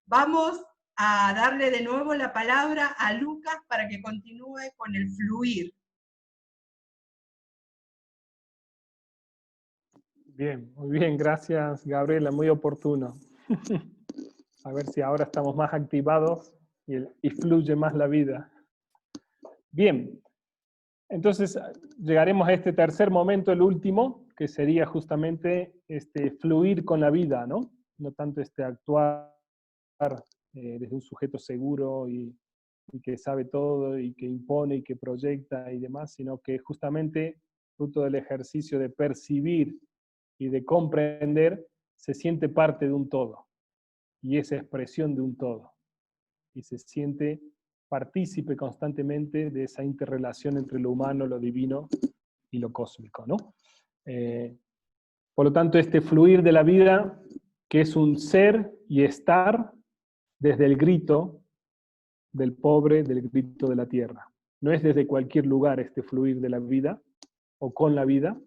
Vamos a darle de nuevo la palabra a Lucas para que continúe con el fluir. Bien, muy bien, gracias Gabriela, muy oportuno. A ver si ahora estamos más activados y fluye más la vida. Bien, entonces llegaremos a este tercer momento, el último, que sería justamente fluir con la vida, ¿no? No tanto actuar desde un sujeto seguro y que sabe todo y que impone y que proyecta y demás, sino que justamente fruto del ejercicio de percibir y de comprender, se siente parte de un todo y es expresión de un todo y se siente partícipe constantemente de esa interrelación entre lo humano, lo divino y lo cósmico, ¿no? Por lo tanto, este fluir de la vida, que es un ser y estar desde el grito del pobre, del grito de la tierra. No es desde cualquier lugar este fluir de la vida o con la vida,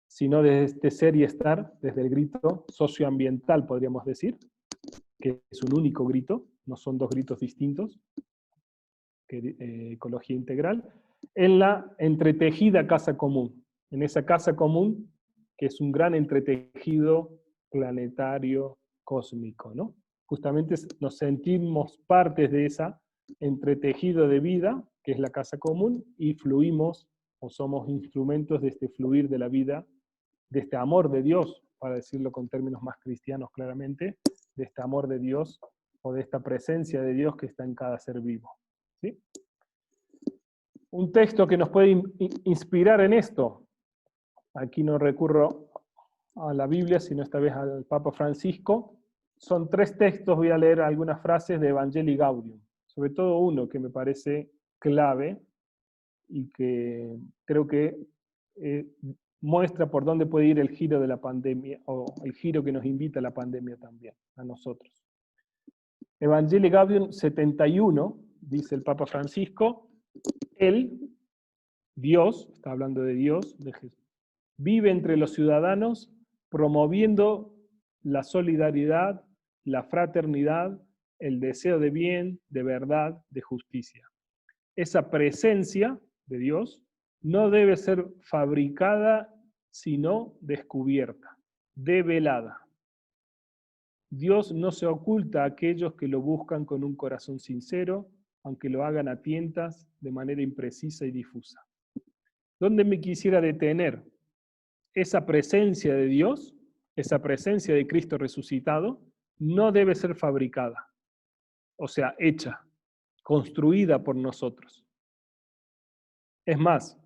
sino desde este ser y estar, desde el grito socioambiental, podríamos decir, que es un único grito, no son dos gritos distintos, que ecología integral, en la entretejida casa común, en esa casa común que es un gran entretejido planetario cósmico, ¿no? Justamente nos sentimos partes de esa entretejido de vida, que es la casa común, y fluimos o somos instrumentos de este fluir de la vida, de este amor de Dios, para decirlo con términos más cristianos claramente, de este amor de Dios o de esta presencia de Dios que está en cada ser vivo. ¿Sí? Un texto que nos puede inspirar en esto, aquí no recurro a la Biblia, sino esta vez al Papa Francisco, son tres textos, voy a leer algunas frases de Evangelii Gaudium, sobre todo uno que me parece clave y que creo que muestra por dónde puede ir el giro de la pandemia, o el giro que nos invita a la pandemia también, a nosotros. Evangelii Gaudium 71, dice el Papa Francisco, Él, Dios, está hablando de Dios, de Jesús, vive entre los ciudadanos promoviendo la solidaridad, la fraternidad, el deseo de bien, de verdad, de justicia. Esa presencia de Dios no debe ser fabricada, sino descubierta, develada. Dios no se oculta a aquellos que lo buscan con un corazón sincero, aunque lo hagan a tientas, de manera imprecisa y difusa. ¿Dónde me quisiera detener? Esa presencia de Dios, esa presencia de Cristo resucitado, no debe ser fabricada, o sea, hecha, construida por nosotros. Es más,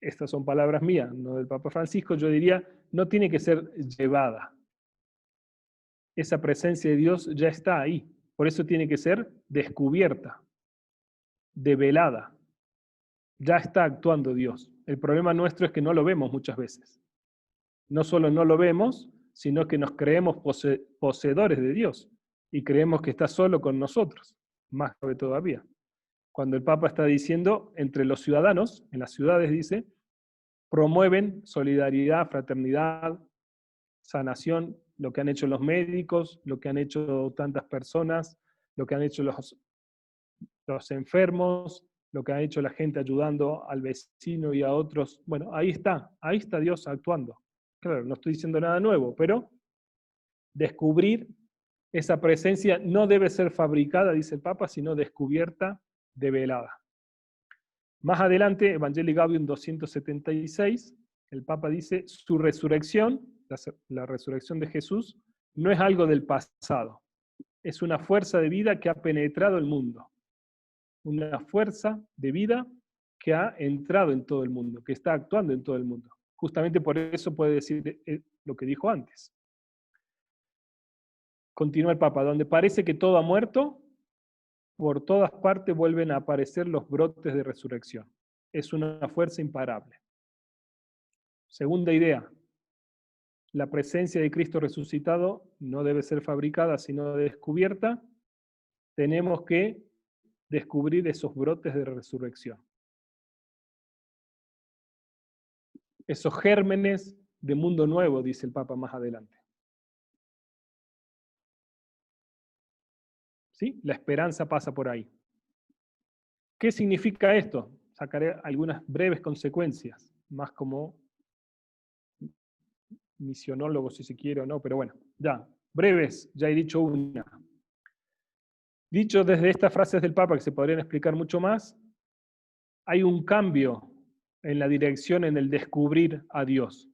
estas son palabras mías, no del Papa Francisco, yo diría, no tiene que ser llevada. Esa presencia de Dios ya está ahí, por eso tiene que ser descubierta, develada. Ya está actuando Dios. El problema nuestro es que no lo vemos muchas veces. No solo no lo vemos, sino que nos creemos poseedores de Dios y creemos que está solo con nosotros, más grave todavía. Cuando el Papa está diciendo, entre los ciudadanos, en las ciudades dice, promueven solidaridad, fraternidad, sanación, lo que han hecho los médicos, lo que han hecho tantas personas, lo que han hecho los enfermos, lo que ha hecho la gente ayudando al vecino y a otros. Bueno, ahí está Dios actuando. Claro, no estoy diciendo nada nuevo, pero descubrir esa presencia no debe ser fabricada, dice el Papa, sino descubierta, develada. Más adelante, Evangelii Gaudium 276, el Papa dice, su resurrección, la resurrección de Jesús, no es algo del pasado, es una fuerza de vida que ha penetrado el mundo. Una fuerza de vida que ha entrado en todo el mundo, que está actuando en todo el mundo. Justamente por eso puede decir lo que dijo antes. Continúa el Papa, donde parece que todo ha muerto, por todas partes vuelven a aparecer los brotes de resurrección. Es una fuerza imparable. Segunda idea, la presencia de Cristo resucitado no debe ser fabricada, sino descubierta. Tenemos que descubrir esos brotes de resurrección. Esos gérmenes de mundo nuevo, dice el Papa más adelante. ¿Sí? La esperanza pasa por ahí. ¿Qué significa esto? Sacaré algunas breves consecuencias, más como misionólogo si se quiere o no, pero bueno, ya, breves, ya he dicho una. Dicho desde estas frases del Papa, que se podrían explicar mucho más, hay un cambio en la dirección en el descubrir a Dios.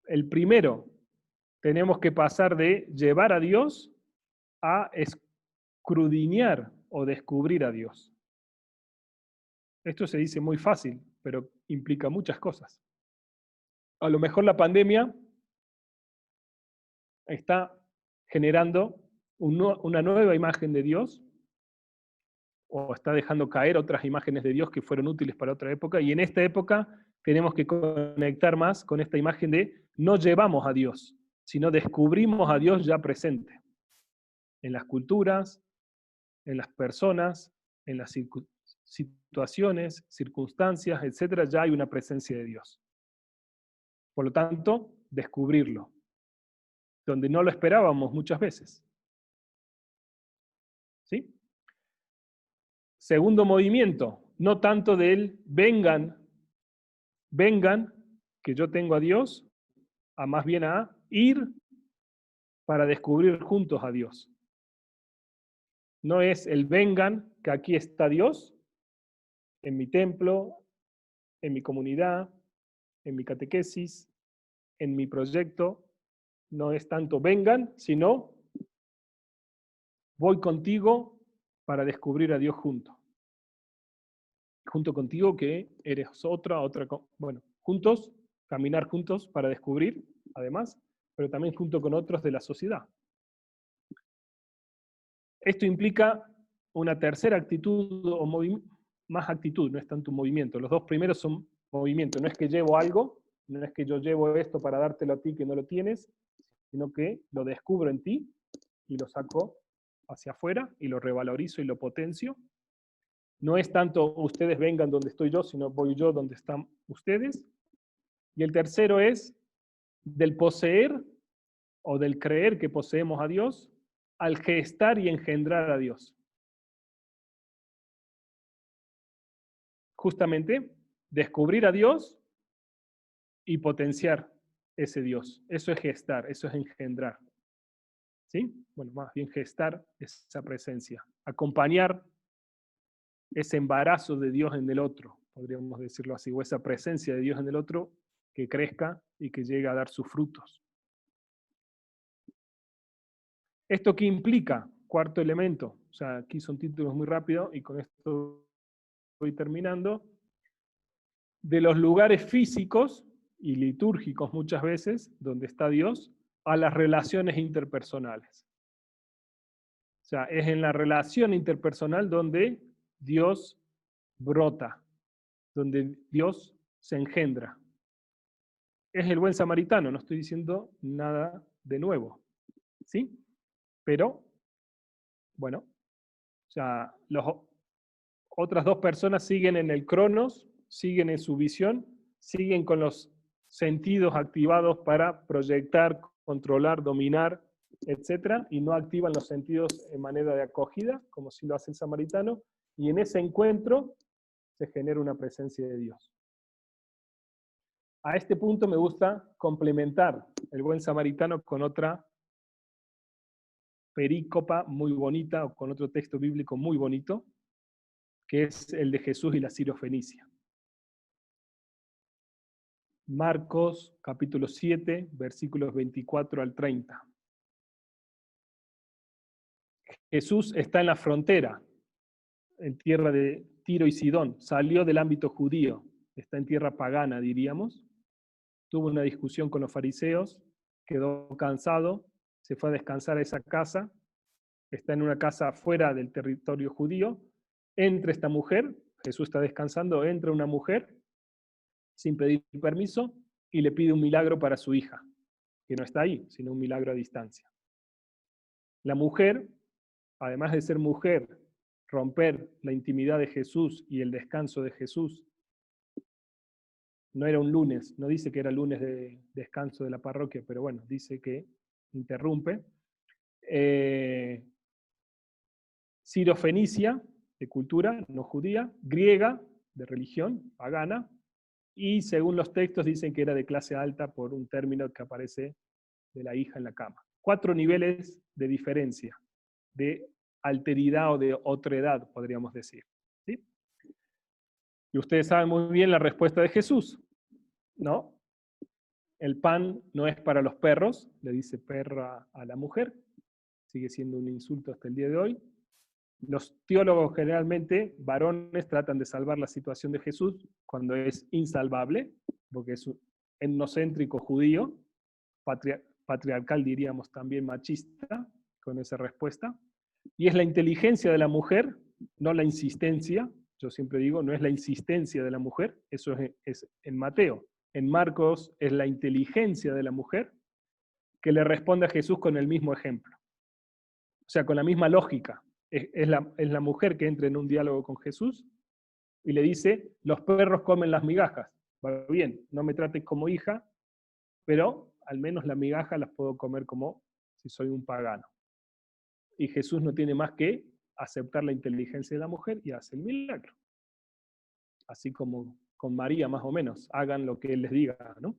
El primero, tenemos que pasar de llevar a Dios a escudriñar o descubrir a Dios. Esto se dice muy fácil, pero implica muchas cosas. A lo mejor la pandemia está generando una nueva imagen de Dios, o está dejando caer otras imágenes de Dios que fueron útiles para otra época, y en esta época tenemos que conectar más con esta imagen de no llevamos a Dios, sino descubrimos a Dios ya presente, en las culturas, en las personas, en las situaciones, circunstancias, etcétera, ya hay una presencia de Dios. Por lo tanto, descubrirlo, donde no lo esperábamos muchas veces. ¿Sí? Segundo movimiento, no tanto del vengan, que yo tengo a Dios, a más bien a ir para descubrir juntos a Dios. No es el vengan, que aquí está Dios, en mi templo, en mi comunidad, en mi catequesis, en mi proyecto. No es tanto vengan, sino voy contigo para descubrir a Dios junto contigo que eres otra, bueno, juntos, caminar juntos para descubrir, además, pero también junto con otros de la sociedad. Esto implica una tercera actitud o más actitud, no es tanto un movimiento. Los dos primeros son movimiento, no es que llevo algo, no es que yo llevo esto para dártelo a ti que no lo tienes, sino que lo descubro en ti y lo saco hacia afuera y lo revalorizo y lo potencio. No es tanto ustedes vengan donde estoy yo, sino voy yo donde están ustedes. Y el tercero es del poseer o del creer que poseemos a Dios al gestar y engendrar a Dios. Justamente, descubrir a Dios y potenciar ese Dios. Eso es gestar, eso es engendrar. ¿Sí? Bueno, más bien gestar esa presencia. Acompañar ese embarazo de Dios en el otro, podríamos decirlo así, o esa presencia de Dios en el otro que crezca y que llegue a dar sus frutos. ¿Esto qué implica? Cuarto elemento. O sea, aquí son títulos muy rápidos y con esto voy terminando. De los lugares físicos y litúrgicos muchas veces, donde está Dios, a las relaciones interpersonales. O sea, es en la relación interpersonal donde Dios brota, donde Dios se engendra. Es el buen samaritano, no estoy diciendo nada de nuevo, ¿sí? Pero, bueno, o sea, otras dos personas siguen en el cronos, siguen en su visión, siguen con los sentidos activados para proyectar, controlar, dominar, etcétera, y no activan los sentidos en manera de acogida, como si lo hace el samaritano, y en ese encuentro se genera una presencia de Dios. A este punto me gusta complementar el buen samaritano con otra perícopa muy bonita, o con otro texto bíblico muy bonito, que es el de Jesús y la sirofenicia. Marcos capítulo 7, versículos 24 al 30. Jesús está en la frontera, en tierra de Tiro y Sidón, salió del ámbito judío, está en tierra pagana, diríamos. Tuvo una discusión con los fariseos, quedó cansado, se fue a descansar a esa casa, está en una casa fuera del territorio judío, entra esta mujer, Jesús está descansando, entra una mujer sin pedir permiso y le pide un milagro para su hija, que no está ahí, sino un milagro a distancia. La mujer, además de ser mujer, romper la intimidad de Jesús y el descanso de Jesús, no era un lunes, no dice que era lunes de descanso de la parroquia, pero bueno, dice que interrumpe. Sirofenicia, de cultura no judía, griega, de religión pagana, y según los textos dicen que era de clase alta por un término que aparece de la hija en la cama. 4 niveles de diferencia, de alteridad o de otredad, podríamos decir. ¿Sí? Y ustedes saben muy bien la respuesta de Jesús, ¿no? El pan no es para los perros, le dice perra a la mujer, sigue siendo un insulto hasta el día de hoy. Los teólogos generalmente, varones, tratan de salvar la situación de Jesús cuando es insalvable, porque es un etnocéntrico judío, patriarcal diríamos también machista, con esa respuesta. Y es la inteligencia de la mujer, no la insistencia. Yo siempre digo, no es la insistencia de la mujer, eso es en Mateo. En Marcos es la inteligencia de la mujer que le responde a Jesús con el mismo ejemplo. O sea, con la misma lógica. Es la mujer que entra en un diálogo con Jesús y le dice, los perros comen las migajas. Va bien, no me trates como hija, pero al menos las migajas las puedo comer como si soy un pagano. Y Jesús no tiene más que aceptar la inteligencia de la mujer y hace el milagro. Así como con María, más o menos, hagan lo que Él les diga, ¿no?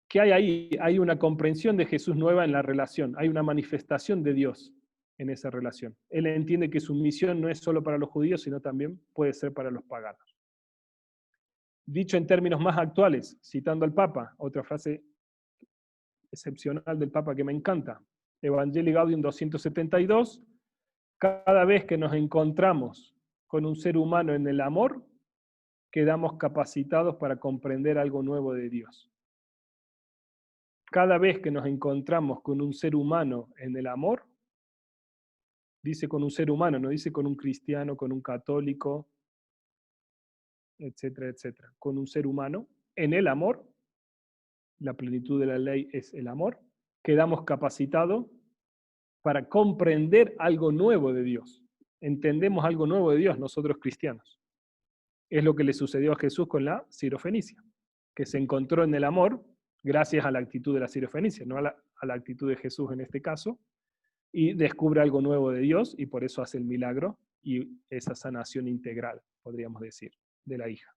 ¿Qué hay ahí? Hay una comprensión de Jesús nueva en la relación, hay una manifestación de Dios en esa relación. Él entiende que su misión no es solo para los judíos, sino también puede ser para los paganos. Dicho en términos más actuales, citando al Papa, otra frase excepcional del Papa que me encanta, Evangelii Gaudium 272, cada vez que nos encontramos con un ser humano en el amor, quedamos capacitados para comprender algo nuevo de Dios. Cada vez que nos encontramos con un ser humano en el amor, dice con un ser humano, no dice con un cristiano, con un católico, etcétera, etcétera. Con un ser humano en el amor, la plenitud de la ley es el amor, quedamos capacitados para comprender algo nuevo de Dios. Entendemos algo nuevo de Dios nosotros cristianos. Es lo que le sucedió a Jesús con la sirofenicia, que se encontró en el amor gracias a la actitud de la sirofenicia, no a la actitud de Jesús en este caso, y descubre algo nuevo de Dios y por eso hace el milagro y esa sanación integral, podríamos decir, de la hija.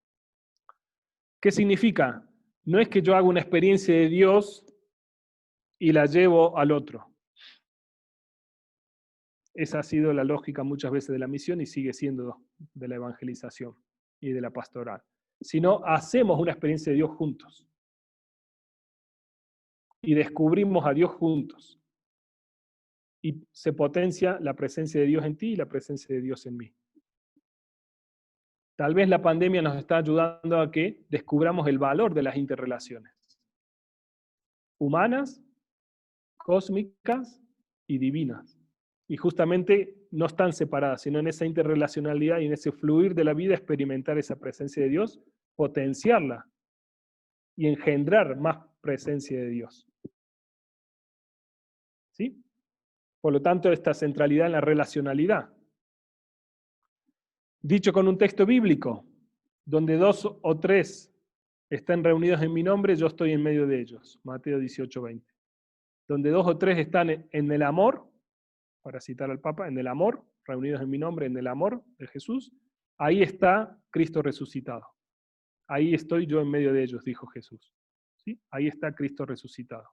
¿Qué significa? No es que yo haga una experiencia de Dios y la llevo al otro. Esa ha sido la lógica muchas veces de la misión y sigue siendo de la evangelización y de la pastoral. Sino hacemos una experiencia de Dios juntos. Y descubrimos a Dios juntos. Y se potencia la presencia de Dios en ti y la presencia de Dios en mí. Tal vez la pandemia nos está ayudando a que descubramos el valor de las interrelaciones. Humanas, cósmicas y divinas. Y justamente no están separadas, sino en esa interrelacionalidad y en ese fluir de la vida experimentar esa presencia de Dios, potenciarla y engendrar más presencia de Dios. ¿Sí? Por lo tanto, esta centralidad en la relacionalidad. Dicho con un texto bíblico, donde 2 o 3 están reunidos en mi nombre, yo estoy en medio de ellos. Mateo 18:20. Donde 2 o 3 están en el amor, para citar al Papa, en el amor, reunidos en mi nombre, en el amor de Jesús, ahí está Cristo resucitado. Ahí estoy yo en medio de ellos, dijo Jesús. ¿Sí? Ahí está Cristo resucitado.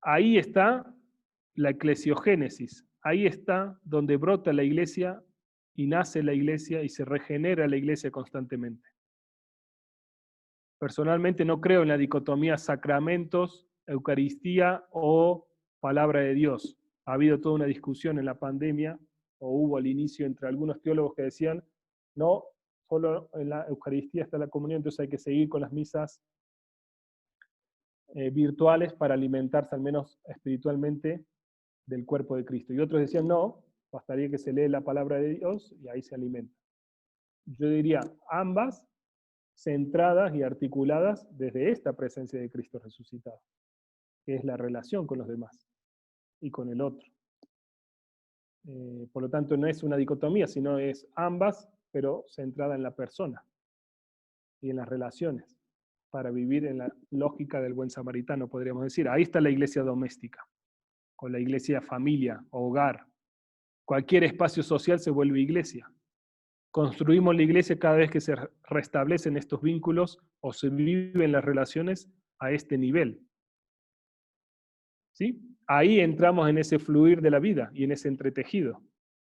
Ahí está la eclesiogénesis. Ahí está donde brota la iglesia y nace la iglesia y se regenera la iglesia constantemente. Personalmente no creo en la dicotomía sacramentos, Eucaristía o palabra de Dios. Ha habido toda una discusión en la pandemia, o hubo al inicio entre algunos teólogos que decían, no, solo en la Eucaristía está la comunión, entonces hay que seguir con las misas virtuales para alimentarse al menos espiritualmente del cuerpo de Cristo. Y otros decían, no, bastaría que se lee la palabra de Dios y ahí se alimenta. Yo diría, ambas centradas y articuladas desde esta presencia de Cristo resucitado, que es la relación con los demás y con el otro. Por lo tanto, no es una dicotomía, sino es ambas, pero centrada en la persona y en las relaciones. para vivir en la lógica del buen samaritano, podríamos decir. Ahí está la iglesia doméstica, o la iglesia familia, hogar. Cualquier espacio social se vuelve iglesia. Construimos la iglesia cada vez que se restablecen estos vínculos o se viven las relaciones a este nivel. ¿Sí? Ahí entramos en ese fluir de la vida y en ese entretejido.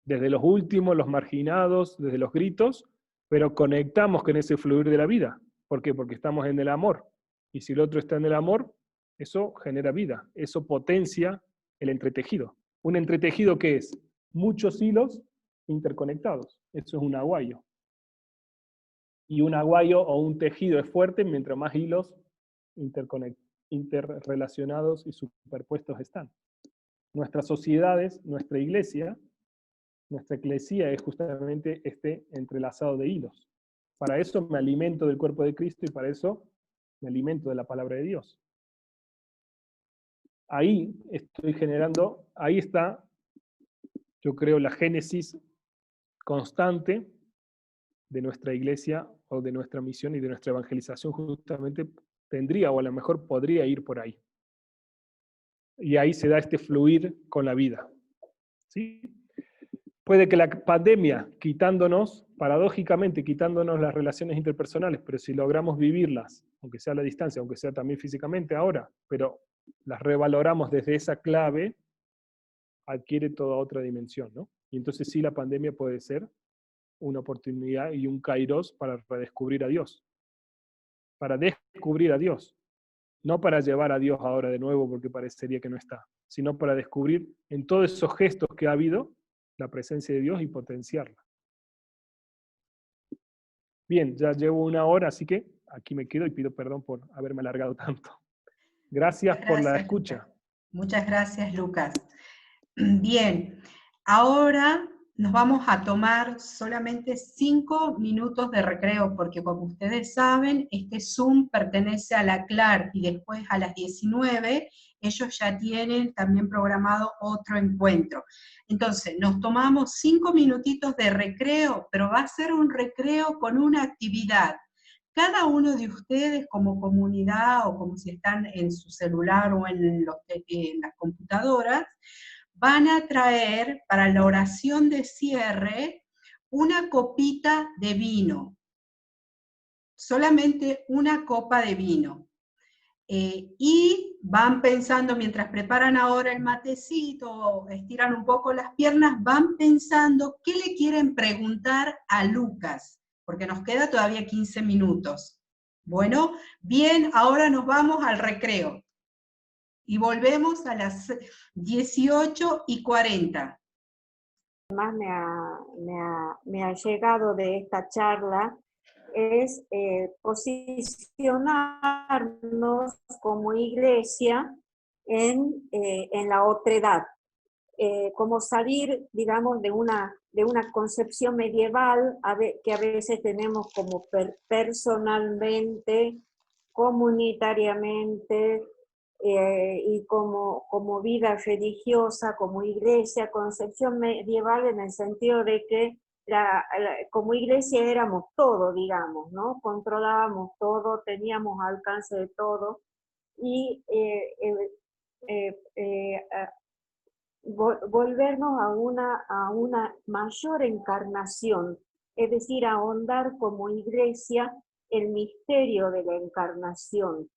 Desde los últimos, los marginados, desde los gritos, pero conectamos con ese fluir de la vida. ¿Por qué? Porque estamos en el amor. Y si el otro está en el amor, eso genera vida, eso potencia el entretejido. ¿Un entretejido qué es? Muchos hilos interconectados. Eso es un aguayo. Y un aguayo o un tejido es fuerte mientras más hilos interrelacionados y superpuestos están. Nuestras sociedades, nuestra iglesia, nuestra eclesía es justamente este entrelazado de hilos. Para eso me alimento del cuerpo de Cristo y para eso me alimento de la palabra de Dios. Ahí estoy generando, ahí está, yo creo, la génesis constante de nuestra iglesia o de nuestra misión y de nuestra evangelización, justamente tendría o a lo mejor podría ir por ahí. Y ahí se da este fluir con la vida. ¿Sí? Puede que la pandemia, paradójicamente quitándonos las relaciones interpersonales, pero si logramos vivirlas, aunque sea a la distancia, aunque sea también físicamente ahora, pero las revaloramos desde esa clave, adquiere toda otra dimensión, ¿no? Y entonces sí, la pandemia puede ser una oportunidad y un kairos para redescubrir a Dios. Para descubrir a Dios. No para llevar a Dios ahora de nuevo porque parecería que no está, sino para descubrir en todos esos gestos que ha habido la presencia de Dios y potenciarla. Bien, ya llevo 1 hora, así que aquí me quedo y pido perdón por haberme alargado tanto. Gracias por la escucha. Lucas. Muchas gracias, Lucas. Bien, ahora nos vamos a tomar solamente 5 minutos de recreo, porque como ustedes saben, este Zoom pertenece a la CLAR y después a las 19 ellos ya tienen también programado otro encuentro. Entonces, nos tomamos 5 minutitos de recreo, pero va a ser un recreo con una actividad. Cada uno de ustedes como comunidad o como si están en su celular o en las computadoras, van a traer para la oración de cierre una copita de vino, solamente una copa de vino. Y van pensando, mientras preparan ahora el matecito, estiran un poco las piernas, van pensando qué le quieren preguntar a Lucas, porque nos queda todavía 15 minutos. Bueno, bien, ahora nos vamos al recreo. Y volvemos a las 18:40. Más me ha llegado de esta charla es posicionarnos como iglesia en la otredad, como salir, digamos, de una concepción medieval que a veces tenemos como personalmente, comunitariamente, y como vida religiosa, como iglesia, concepción medieval en el sentido de que como iglesia éramos todo, digamos, ¿no? Controlábamos todo, teníamos alcance de todo, y volvernos a una mayor encarnación, es decir, ahondar como iglesia el misterio de la encarnación.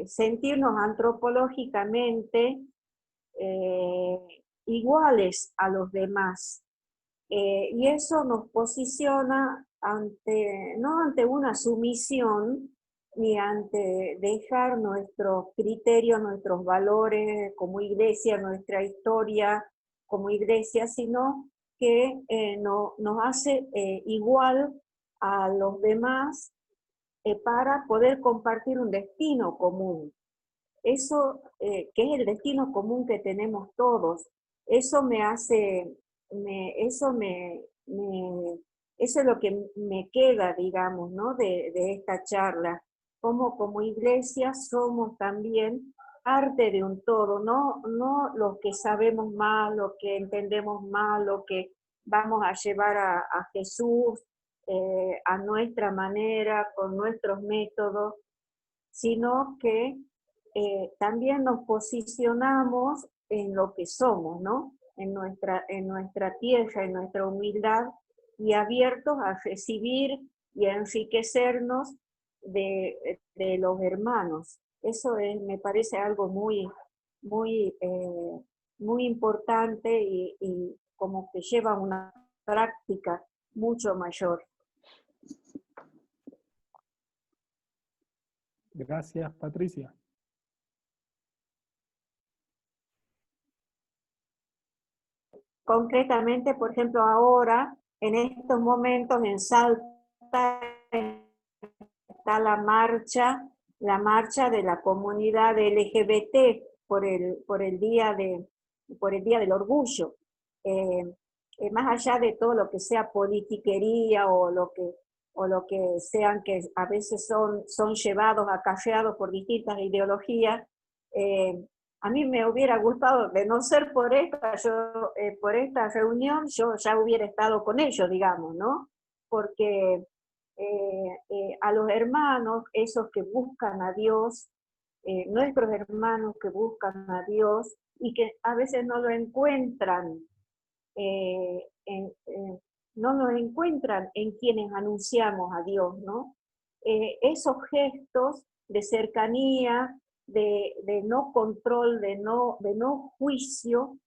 Sentirnos antropológicamente iguales a los demás. Y eso nos posiciona no ante una sumisión, ni ante dejar nuestros criterios, nuestros valores como iglesia, nuestra historia como iglesia, sino que nos hace igual a los demás para poder compartir un destino común. Eso, que es el destino común que tenemos todos, eso eso es lo que me queda, digamos, ¿no? de esta charla. Como iglesia somos también parte de un todo, no los que sabemos más, lo que entendemos más, lo que vamos a llevar a Jesús, a nuestra manera, con nuestros métodos, sino que también nos posicionamos en lo que somos, ¿no? En nuestra tierra, en nuestra humildad, y abiertos a recibir y a enriquecernos de los hermanos. Eso me parece algo muy, muy importante y como que lleva una práctica mucho mayor. Gracias, Patricia. Concretamente, por ejemplo, ahora, en estos momentos en Salta está la marcha de la comunidad LGBT por el día del orgullo. Más allá de todo lo que sea politiquería o lo que sean, que a veces son llevados, acarreados por distintas ideologías, a mí me hubiera gustado, de no ser por esta reunión, yo ya hubiera estado con ellos, digamos, ¿no? Porque a los hermanos, esos que buscan a Dios, nuestros hermanos que buscan a Dios y que a veces no lo encuentran, no nos encuentran en quienes anunciamos a Dios, ¿no? Esos gestos de cercanía, de no control, de no juicio,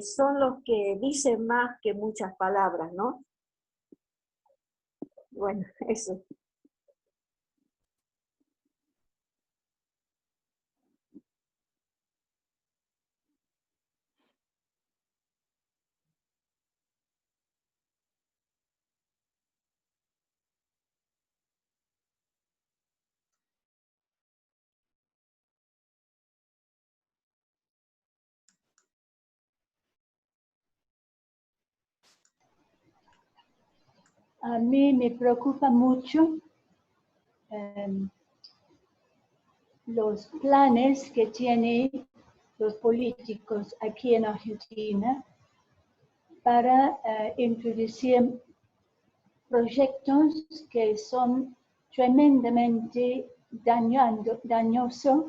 son los que dicen más que muchas palabras, ¿no? Bueno, eso. A mí me preocupa mucho los planes que tienen los políticos aquí en Argentina para introducir proyectos que son tremendamente dañosos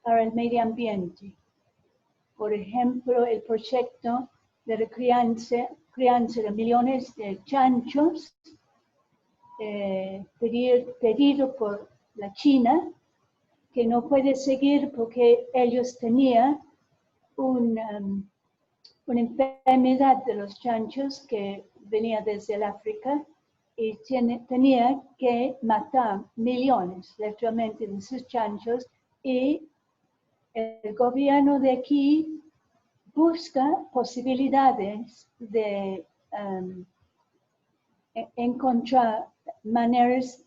para el medio ambiente. Por ejemplo, el proyecto de la crianza de millones de chanchos pedido por la China, que no puede seguir porque ellos tenían una enfermedad de los chanchos que venía desde el África y tenía que matar millones literalmente de sus chanchos, y el gobierno de aquí busca posibilidades de encontrar maneras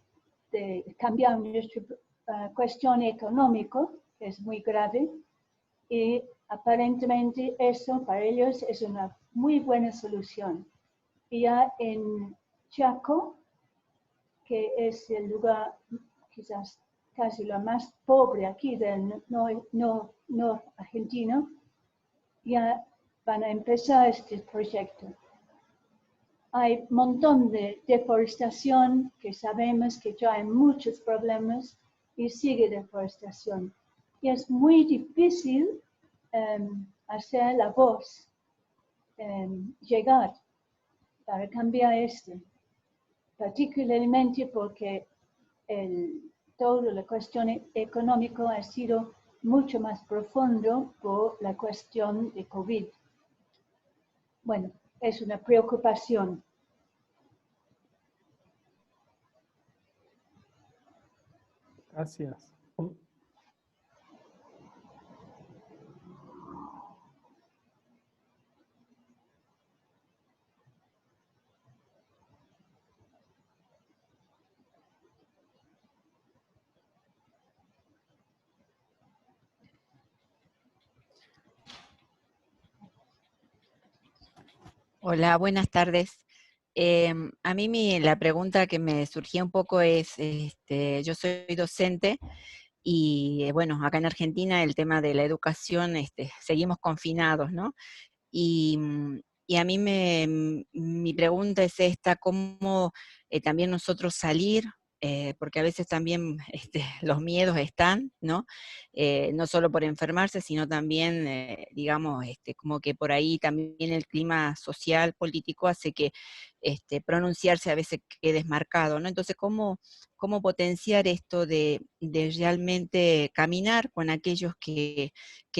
de cambiar nuestra cuestión económica, que es muy grave, y aparentemente eso para ellos es una muy buena solución. Y ya en Chaco, que es el lugar quizás casi lo más pobre aquí del no argentino, ya van a empezar este proyecto. Hay un montón de deforestación que sabemos que trae muchos problemas y sigue deforestación. Y es muy difícil hacer la voz llegar para cambiar esto, particularmente porque toda la cuestión económica ha sido mucho más profundo por la cuestión de COVID. Bueno, es una preocupación. Gracias. Hola, buenas tardes. A mí la pregunta que me surgía un poco es, yo soy docente y bueno, acá en Argentina el tema de la educación, seguimos confinados, ¿no? Y Y a mí mi pregunta es esta, ¿cómo también nosotros salir? Porque a veces también los miedos están, ¿no? No solo por enfermarse, sino también, digamos, como que por ahí también el clima social, político, hace que pronunciarse a veces quede desmarcado, ¿no? Entonces, ¿cómo potenciar esto de realmente caminar con aquellos que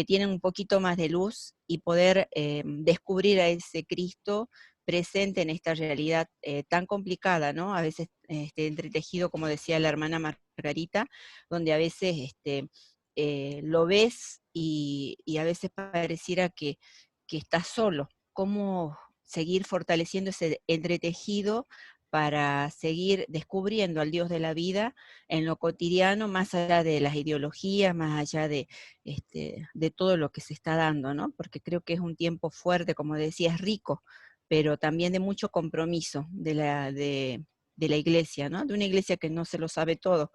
tienen un poquito más de luz y poder descubrir a ese Cristo presente en esta realidad tan complicada, ¿no? A veces entretejido, como decía la hermana Margarita, donde a veces lo ves y a veces pareciera que estás solo. ¿Cómo seguir fortaleciendo ese entretejido para seguir descubriendo al Dios de la vida en lo cotidiano, más allá de las ideologías, más allá de todo lo que se está dando, ¿no? Porque creo que es un tiempo fuerte, como decía, es rico, pero también de mucho compromiso de la iglesia, ¿no? De una iglesia que no se lo sabe todo,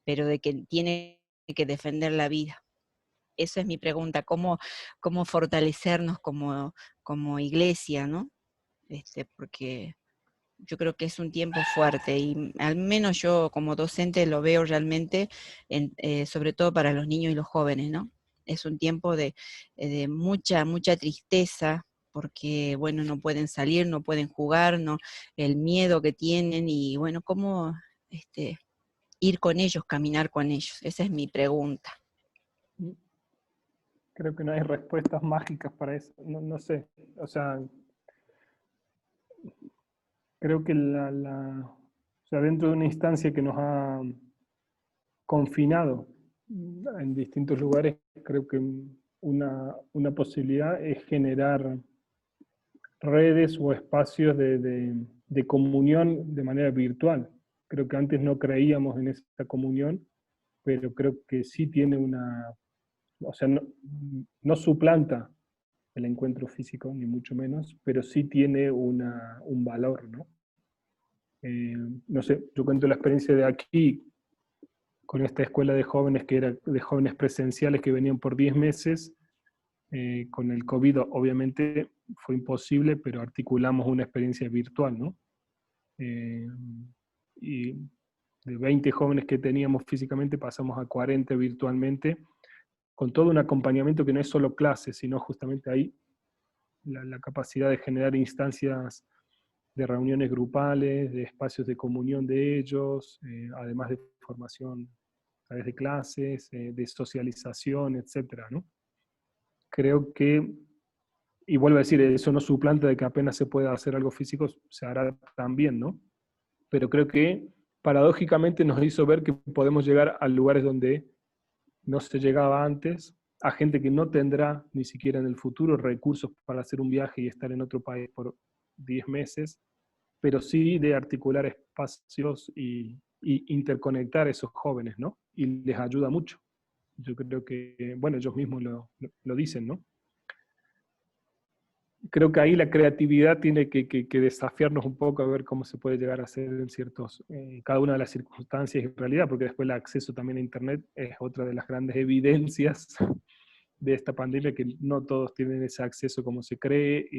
pero de que tiene que defender la vida. Esa es mi pregunta, ¿cómo fortalecernos como iglesia, ¿no? Porque yo creo que es un tiempo fuerte y al menos yo como docente lo veo realmente, sobre todo para los niños y los jóvenes, ¿no? Es un tiempo de mucha tristeza, porque, bueno, no pueden salir, no pueden jugar, no, el miedo que tienen y, bueno, cómo ir con ellos, caminar con ellos. Esa es mi pregunta. Creo que no hay respuestas mágicas para eso, no sé, o sea, creo que o sea, dentro de una instancia que nos ha confinado en distintos lugares, creo que una posibilidad es generar redes o espacios de comunión de manera virtual. Creo que antes no creíamos en esta comunión, pero creo que sí tiene o sea, no suplanta el encuentro físico, ni mucho menos, pero sí tiene un valor, ¿no? No sé, yo cuento la experiencia de aquí, con esta escuela de jóvenes que era de jóvenes presenciales que venían por 10 meses, con el COVID obviamente fue imposible, pero articulamos una experiencia virtual, ¿no? Y de 20 jóvenes que teníamos físicamente pasamos a 40 virtualmente, con todo un acompañamiento que no es solo clases, sino justamente ahí la capacidad de generar instancias de reuniones grupales, de espacios de comunión de ellos, además de formación a través de clases, de socialización, etcétera, ¿no? Creo que, y vuelvo a decir, eso no suplanta de que apenas se pueda hacer algo físico, se hará también, ¿no? Pero creo que paradójicamente nos hizo ver que podemos llegar a lugares donde no se llegaba antes, a gente que no tendrá ni siquiera en el futuro recursos para hacer un viaje y estar en otro país por 10 meses, pero sí de articular espacios y interconectar a esos jóvenes, ¿no? Y les ayuda mucho. Yo creo que, bueno, ellos mismos lo dicen, ¿no? Creo que ahí la creatividad tiene que desafiarnos un poco a ver cómo se puede llegar a hacer en cada una de las circunstancias y realidad, porque después el acceso también a Internet es otra de las grandes evidencias de esta pandemia, que no todos tienen ese acceso como se cree,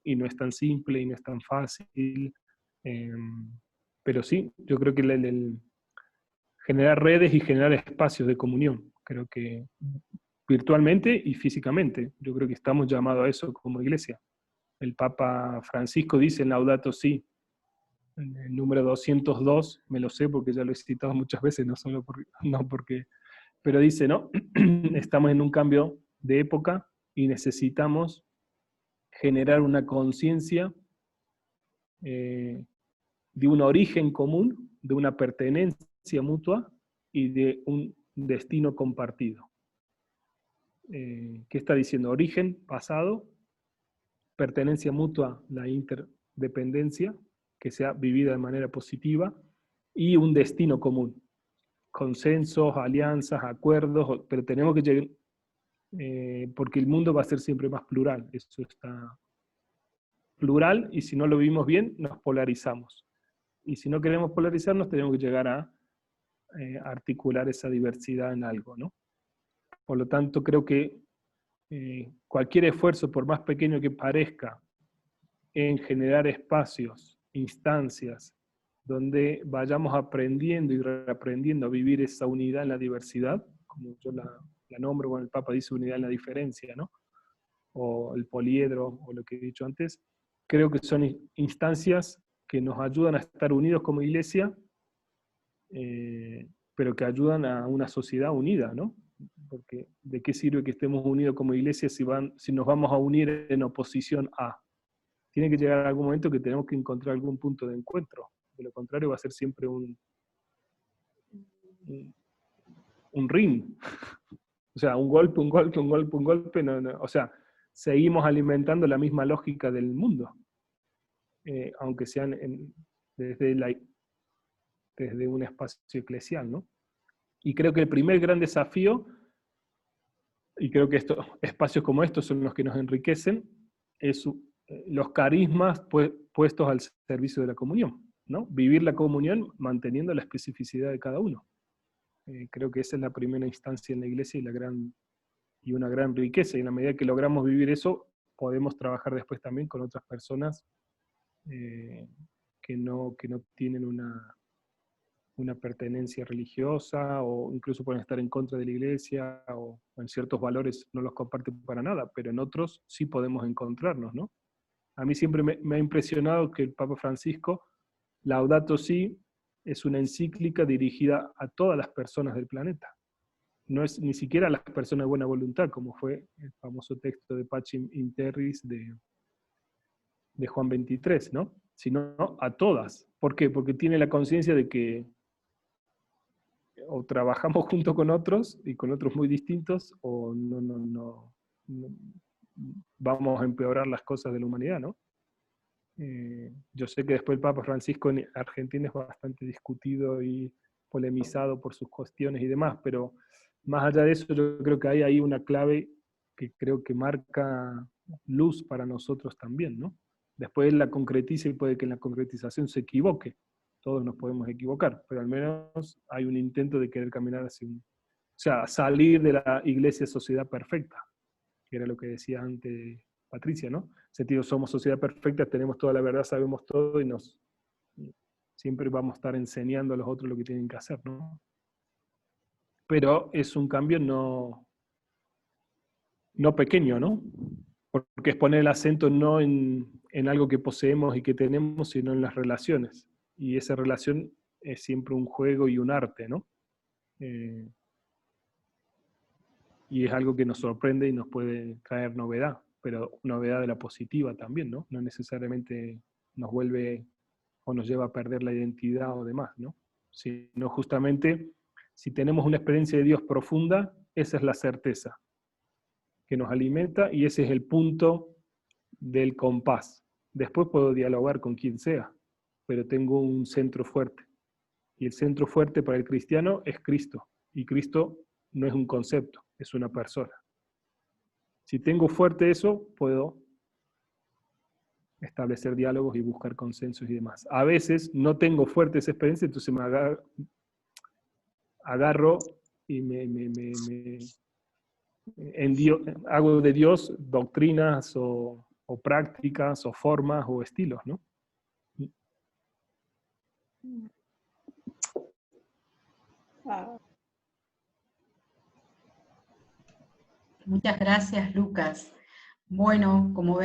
y no es tan simple y no es tan fácil. Pero sí, yo creo que el generar redes y generar espacios de comunión, creo que virtualmente y físicamente, yo creo que estamos llamados a eso como iglesia. El Papa Francisco dice en Laudato Si, el número 202, me lo sé porque ya lo he citado muchas veces, no solo porque, pero dice, ¿no? Estamos en un cambio de época y necesitamos generar una conciencia de un origen común, de una pertenencia mutua y de un destino compartido. ¿Qué está diciendo? Origen, pasado, pertenencia mutua, la interdependencia, que sea vivida de manera positiva, y un destino común. Consensos, alianzas, acuerdos, pero tenemos que llegar, porque el mundo va a ser siempre más plural, eso está plural, y si no lo vivimos bien, nos polarizamos. Y si no queremos polarizarnos, tenemos que llegar a articular esa diversidad en algo, ¿no? Por lo tanto, creo que cualquier esfuerzo, por más pequeño que parezca, en generar espacios, instancias, donde vayamos aprendiendo y reaprendiendo a vivir esa unidad en la diversidad, como yo la nombro, bueno, el Papa dice unidad en la diferencia, ¿no? O el poliedro, o lo que he dicho antes, creo que son instancias que nos ayudan a estar unidos como iglesia, pero que ayudan a una sociedad unida, ¿no? Porque ¿de qué sirve que estemos unidos como iglesia si nos vamos a unir en oposición a? Tiene que llegar algún momento que tenemos que encontrar algún punto de encuentro. De lo contrario va a ser siempre un ring. O sea, un golpe, un golpe, un golpe, un golpe. No. O sea, seguimos alimentando la misma lógica del mundo. Aunque sean desde un espacio eclesial, ¿no? Y creo que el primer gran desafío, y creo que espacios como estos son los que nos enriquecen, es los carismas puestos al servicio de la comunión, ¿no? Vivir la comunión manteniendo la especificidad de cada uno. Creo que esa es la primera instancia en la iglesia y una gran riqueza, y en la medida que logramos vivir eso, podemos trabajar después también con otras personas que no tienen una pertenencia religiosa, o incluso pueden estar en contra de la iglesia, o en ciertos valores no los comparten para nada, pero en otros sí podemos encontrarnos, ¿no? A mí siempre me ha impresionado que el Papa Francisco, Laudato Si, es una encíclica dirigida a todas las personas del planeta. No es ni siquiera a las personas de buena voluntad, como fue el famoso texto de Pacem in Terris de Juan 23, ¿no? Sino a todas. ¿Por qué? Porque tiene la conciencia de que o trabajamos junto con otros, y con otros muy distintos, o no vamos a empeorar las cosas de la humanidad, ¿no? Yo sé que después el Papa Francisco en Argentina es bastante discutido y polemizado por sus cuestiones y demás, pero más allá de eso yo creo que hay ahí una clave que creo que marca luz para nosotros también, ¿no? Después la concretiza, y puede que en la concretización se equivoque, todos nos podemos equivocar, pero al menos hay un intento de querer caminar hacia o sea, salir de la iglesia-sociedad perfecta, que era lo que decía antes Patricia, ¿no? En sentido, somos sociedad perfecta, tenemos toda la verdad, sabemos todo, y siempre vamos a estar enseñando a los otros lo que tienen que hacer, ¿no? Pero es un cambio no pequeño, ¿no? Porque es poner el acento no en algo que poseemos y que tenemos, sino en las relaciones. Y esa relación es siempre un juego y un arte, ¿no? Y es algo que nos sorprende y nos puede traer novedad, pero novedad de la positiva también, ¿no? No necesariamente nos vuelve o nos lleva a perder la identidad o demás, ¿no? Sino justamente, si tenemos una experiencia de Dios profunda, esa es la certeza que nos alimenta, y ese es el punto del compás. Después puedo dialogar con quien sea, pero tengo un centro fuerte. Y el centro fuerte para el cristiano es Cristo. Y Cristo no es un concepto, es una persona. Si tengo fuerte eso, puedo establecer diálogos y buscar consensos y demás. A veces no tengo fuerte esa experiencia, entonces me agarro y hago de Dios doctrinas o prácticas o formas o estilos, ¿no? Muchas gracias, Lucas. Bueno, como